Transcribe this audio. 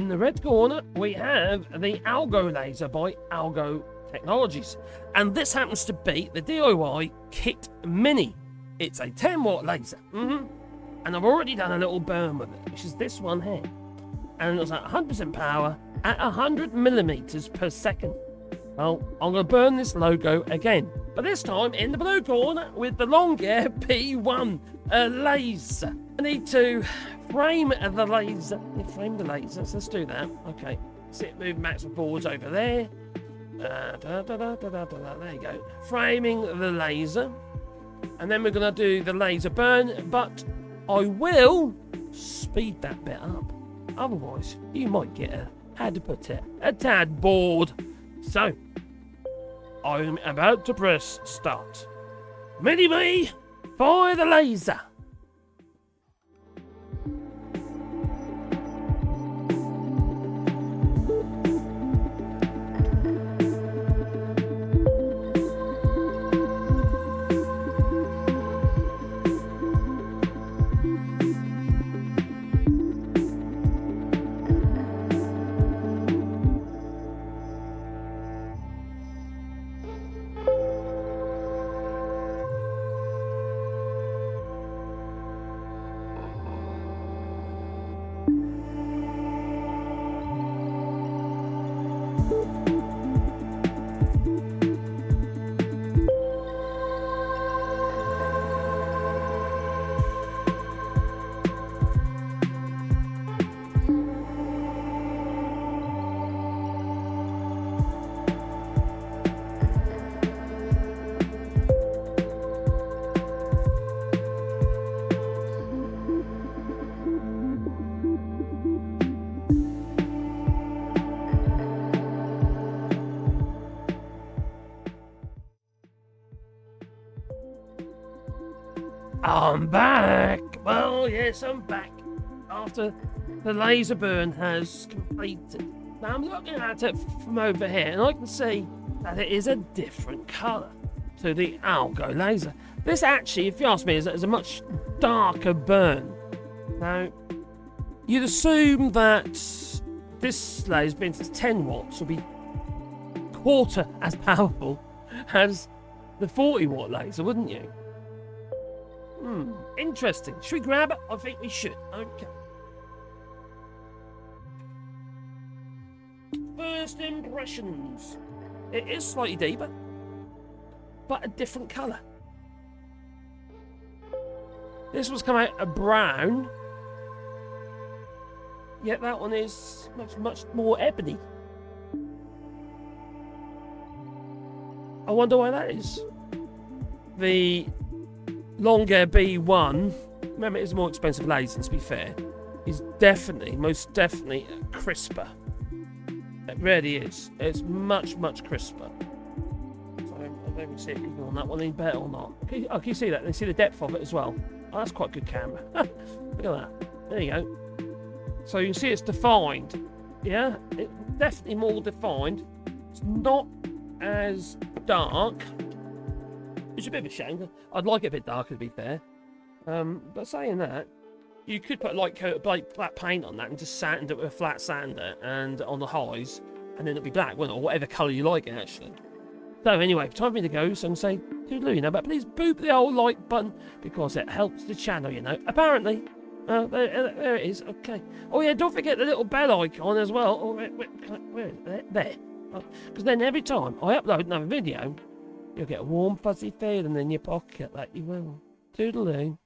in the red corner, we have the Algo laser by Algo Technologies. And this happens to be the DIY Kit Mini. It's a 10-watt laser. And I've already done a little burn with it, which is this one here. And it's at 100% power at 100 millimeters per second. Well, I'm going to burn this logo again, but this time in the blue corner with the Longer P1 laser. I need to frame the laser. Frame the lasers. Let's do that. Okay. See it move backs and forwards over there. There you go. Framing the laser. And then we're going to do the laser burn, but I will speed that bit up. Otherwise, you might get a tad bored. So, I'm about to press start. Mini-me, fire the laser. I'm back! Well, yes, I'm back. After the laser burn has completed. Now I'm looking at it from over here, and I can see that it is a different colour to the Algo laser. This actually, if you ask me, is a much darker burn. Now, you'd assume that this laser, being 10 watts, will be quarter as powerful as the 40-watt laser, wouldn't you? Interesting. Should we grab it? I think we should. Okay. First impressions. It is slightly deeper, but a different colour. This one's come out a brown, yet that one is much more ebony. I wonder why that is. The Longer B1, remember, it is a more expensive laser, to be fair, is most definitely crisper. It really is. It's much crisper. So I don't even see it on that one any better or not. Can you see that? Can you see the depth of it as well? Oh, that's quite a good camera. Look at that. There you go. So you can see it's defined. Yeah, it's definitely more defined. It's not as dark. It's a bit of a shame. I'd like it a bit darker, to be fair. But saying that, you could put a light coat of black paint on that and just sand it with a flat sander and on the highs, and then it'll be black, wouldn't it? Or whatever colour you like it, actually. So anyway, time for me to go, so I'm saying toodaloo, you know, but please boop the old like button because it helps the channel, you know. Apparently. There it is. Okay. Oh yeah, don't forget the little bell icon as well. Oh, where is it? There. Because then every time I upload another video, you'll get a warm, fuzzy feeling in your pocket that you will. Toodaloo.